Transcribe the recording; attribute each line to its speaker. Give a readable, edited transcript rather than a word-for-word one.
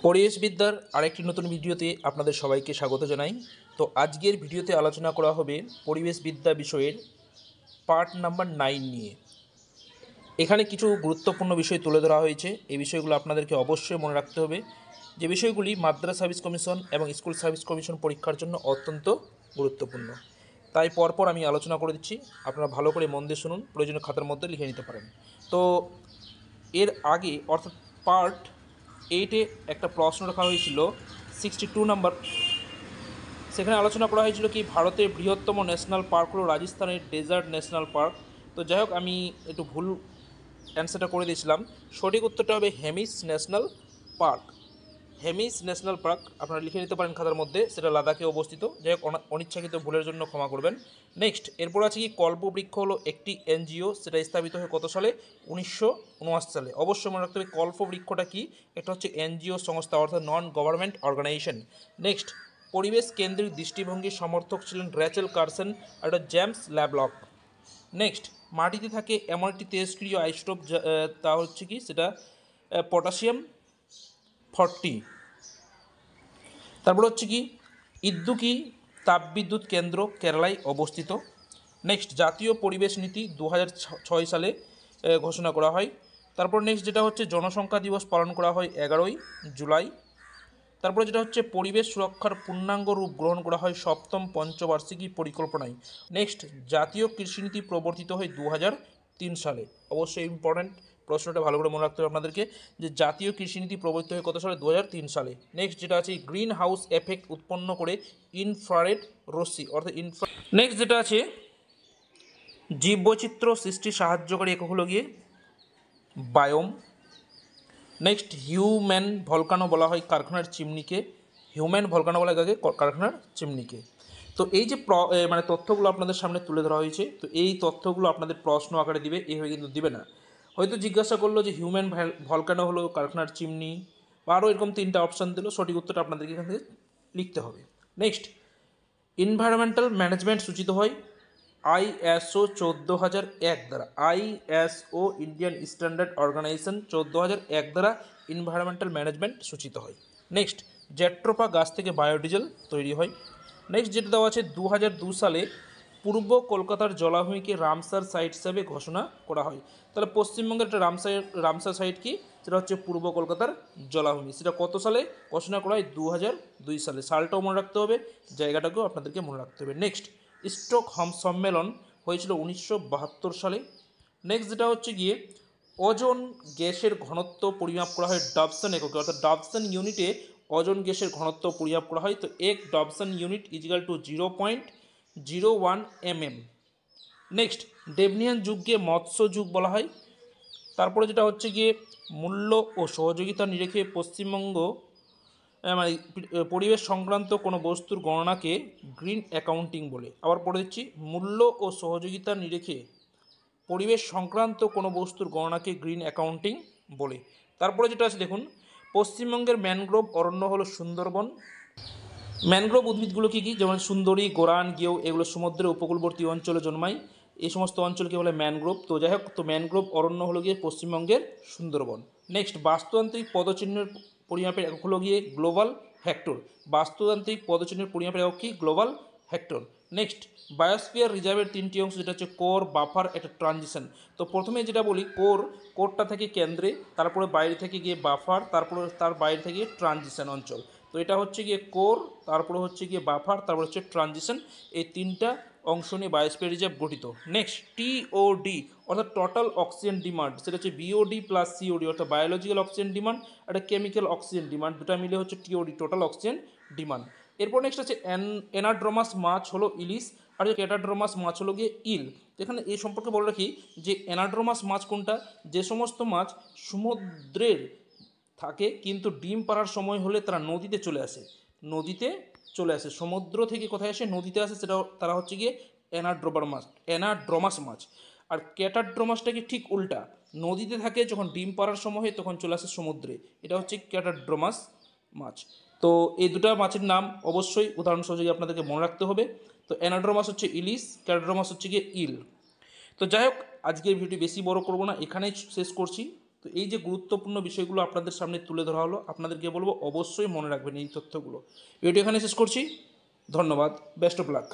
Speaker 1: পরিবেশবিদ্যার আরেকটি নতুন ভিডিওতে আপনাদের সবাইকে স্বাগত জানাই। তো আজকের ভিডিওতে আলোচনা করা হবে পরিবেশবিদ্যা বিষয়ের পার্ট নাম্বার 9 নিয়ে। এখানে কিছু গুরুত্বপূর্ণ বিষয় তুলে ধরা হয়েছে। এই বিষয়গুলো আপনাদেরকে অবশ্যই মনে রাখতে হবে, যে বিষয়গুলি মাদ্রাস সার্ভিস কমিশন এবং স্কুল সার্ভিস কমিশন পরীক্ষার জন্য অত্যন্ত গুরুত্বপূর্ণ। তাই পরপর আমি আলোচনা করে দিচ্ছি, আপনারা ভালো করে মন দিয়ে শুনুন, প্রয়োজনীয় খাতার মধ্যে লিখে নিতে পারেন। তো এর আগে অর্থাৎ পার্ট 8-এ একটা প্রশ্ন রাখা হয়েছিল 62 নাম্বার। সেখানে আলোচনা করা হয়েছিল কি ভারতের বৃহত্তম ন্যাশনাল পার্ক হলো রাজস্থানের ডেজার্ট ন্যাশনাল পার্ক। তো যাই হোক, আমি একটু ভুল অ্যান্সারটা করে দিয়েছিলাম। সঠিক উত্তরটা হবে Hemis national park. Hemis national park আপনারা লিখে নিতে পারেন খাতার মধ্যে, সেটা লাদাখে অবস্থিত। যাই হোক, অনিচ্ছাকৃত ভুলের জন্য ক্ষমা করবেন। নেক্সট, এরপর আছে কি কল্পবৃক্ষ হলো একটি এনজিও, সেটা স্থাপিত হয় কত সালে? 1979 সালে। অবশ্যই মনে রাখতে হবে কল্পবৃক্ষটা কি, এটা হচ্ছে এনজিও সংস্থা, অর্থাৎ নন গভর্নমেন্ট অর্গানাইজেশন। নেক্সট, পরিবেশ কেন্দ্রিক দৃষ্টিভঙ্গির সমর্থক ছিলেন র্যাচেল কার্সন আর জেমস ল্যাবলক। নেক্সট, মাটিতে থাকে এমন একটি তেজস্ক্রিয় আইসোটোপ, তা হচ্ছে কি সেটা পটাশিয়াম 40। তারপর হচ্ছে কি ইদ্দুকি তাপবিদ্যুৎ কেন্দ্র কেরালায় অবস্থিত। নেক্সট, জাতীয় পরিবেশ নীতি 2006 সালে ঘোষণা করা হয়। তারপর নেক্সট যেটা হচ্ছে জনসংখ্যা দিবস পালন করা হয় 11ই জুলাই। তারপরে যেটা হচ্ছে পরিবেশ সুরক্ষার পূর্ণাঙ্গ রূপ গ্রহণ করা হয় 7ম পঞ্চবার্ষিকী পরিকল্পনায়। নেক্সট, জাতীয় কৃষিনীতি প্রবর্তিত হয় 2003 সালে। অবশ্যই ইম্পর্ট্যান্ট প্রশ্নটা ভালো করে মনে রাখতে হবে আপনাদেরকে, যে জাতীয় কৃষিনীতি প্রবর্তিত হয় কত সালে? 2003 সালে। নেক্সট যেটা আছে গ্রিন হাউস এফেক্ট উৎপন্ন করে ইনফ্রারেড রশ্মি, অর্থাৎ নেক্সট যেটা আছে জীববৈচিত্র্য সৃষ্টি সাহায্যকারী একক হলো গিয়ে বায়োম। নেক্সট, হিউম্যান ভলকানো বলা হয় কারখানার চিমনিকে। হিউম্যান ভলকানো বলা হয় কারখানার চিমনিকে। তো এই যে মানে তথ্যগুলো আপনাদের সামনে তুলে ধরা হয়েছে, তো এই তথ্যগুলো আপনাদের প্রশ্ন আকারে দিবে, এইভাবে কিন্তু দিবে না। হয়তো জিজ্ঞাসা করলো যে হিউম্যান ভলকানো হলো কারখানার চিমনি, বা আরও এরকম 3টা অপশান দিল, সঠিক উত্তরটা আপনাদেরকে এখান থেকে লিখতে হবে। নেক্সট, এনভায়রনমেন্টাল ম্যানেজমেন্ট সূচিত হয় ISO 14001 দ্বারা। ISO ইন্ডিয়ান স্ট্যান্ডার্ড অর্গানাইজেশন 14001 দ্বারা এনভায়রনমেন্টাল ম্যানেজমেন্ট সূচিত হয়। নেক্সট, জ্যাট্রোপা গাছ থেকে বায়োডিজেল তৈরি হয়। নেক্সট যেটা দেওয়া আছে 2002 সালে পূর্ব কলকাতার জলাভূমিকে রামসার সাইট হিসাবে ঘোষণা করা হয়। তাহলে পশ্চিমবঙ্গের একটা রামসার সাইট কি, সেটা হচ্ছে পূর্ব কলকাতার জলাভূমি। সেটা কত সালে ঘোষণা করা হয়? 2002 সালে। সালটাও মনে রাখতে হবে, জায়গাটাকেও আপনাদেরকে মনে রাখতে হবে। নেক্সট, স্টকহোম সম্মেলন হয়েছিল 1972 সালে। নেক্সট যেটা হচ্ছে গিয়ে ওজোন গ্যাসের ঘনত্ব পরিমাপ করা হয় ডবসন এককে, অর্থাৎ ডবসন ইউনিটে ওজোন গ্যাসের ঘনত্ব পরিমাপ করা হয়। তো এক Dobson unit equal to 0.01 mm। Next, Devonian যুগকে মৎস্য যুগ বলা হয়। তারপরে যেটা হচ্ছে গিয়ে মূল্য ও সহযোগিতা নিরিখে পশ্চিমবঙ্গ মানে পরিবেশ সংক্রান্ত কোনো বস্তুর গণনাকে গ্রিন অ্যাকাউন্টিং বলে। আবার পড়ে দিচ্ছি, মূল্য ও সহযোগিতা নিরিখে পরিবেশ সংক্রান্ত কোনো বস্তুর গণনাকে গ্রিন অ্যাকাউন্টিং বলে। তারপরে যেটা আছে দেখুন, পশ্চিমবঙ্গের ম্যানগ্রোভ অরণ্য হলো সুন্দরবন। ম্যানগ্রোভ উদ্ভিদগুলো কী কী? যেমন সুন্দরী, গোরান, গেও, এগুলো সমুদ্রের উপকূলবর্তী অঞ্চলে জন্মায়। এই সমস্ত অঞ্চলকে বলে ম্যানগ্রোভ। তো যাই হোক, তো ম্যানগ্রোভ অরণ্য হলো গিয়ে পশ্চিমবঙ্গের সুন্দরবন। নেক্সট, বাস্তুতান্ত্রিক পদচিহ্নের পরিমাপের একক হলো গিয়ে গ্লোবাল হেক্টর। বাস্তুতান্ত্রিক পদচিহ্নের পরিমাপের একক কি? Global hectare. নেক্সট, বায়োস্ফিয়ার রিজার্ভের 3টি অংশ, যেটা হচ্ছে কোর, বাফার, একটা ট্রানজিশন। তো প্রথমে যেটা বলি কোরটা থেকে কেন্দ্রে, তারপরে বাইরে থেকে গিয়ে বাফার, তারপরে তার বাইরে থেকে ট্রানজিশন অঞ্চল। তো এটা হচ্ছে গিয়ে কোর, তারপরে হচ্ছে গিয়ে বাফার, তারপরে হচ্ছে ট্রানজিশন। এই 3টা অংশ নিয়ে বায়োস্ফিয়ার রিজার্ভ গঠিত। নেক্সট, TOD অর্থাৎ টোটাল অক্সিজেন ডিমান্ড, সেটা হচ্ছে BOD প্লাস COD, অর্থাৎ বায়োলজিক্যাল অক্সিজেন ডিমান্ড আর কেমিক্যাল অক্সিজেন ডিমান্ড, দুটা মিলে হচ্ছে TOD, টোটাল অক্সিজেন ডিমান্ড। এরপর নেক্সট আছে অ্যানাড্রোমাস মাছ হলো ইলিশ, আর ক্যাটাড্রোমাস মাছ হলো গিয়ে ইল। এখানে এই সম্পর্কে বলে রাখি যে অ্যানাড্রোমাস মাছ কোনটা? যে সমস্ত মাছ সমুদ্রের থাকে কিন্তু ডিম পাড়ার সময় হলে তারা নদীতে চলে আসে, সমুদ্র থেকে কোথায় আসে? নদীতে আসে, সেটা তারা হচ্ছে গিয়ে অ্যানাড্রোমাস মাছ। আর ক্যাটাড্রোমাসটা কি ঠিক উল্টা, নদীতে থাকে, যখন ডিম পাড়ার সময় হয় তখন চলে আসে সমুদ্রে, এটা হচ্ছে ক্যাটাড্রোমাস মাছ। তো এই দুটা মাছের নাম অবশ্যই উদাহরণ সহযোগে আপনাদেরকে মনে রাখতে হবে। তো অ্যানাড্রোমাস হচ্ছে ইলিশ, ক্যাটাড্রোমাস হচ্ছে গিয়ে ইল। তো যাই হোক, আজকের ভিডিওটি বেশি বড় করব না, এখানেই শেষ করছি। তো এই যে গুরুত্বপূর্ণ বিষয়গুলো আপনাদের সামনে তুলে ধরা হলো, আপনাদেরকে বলবো অবশ্যই মনে রাখবেন এই তথ্যগুলো। ভিডিওটি এখানে শেষ করছি, ধন্যবাদ, বেস্ট অফ লাক।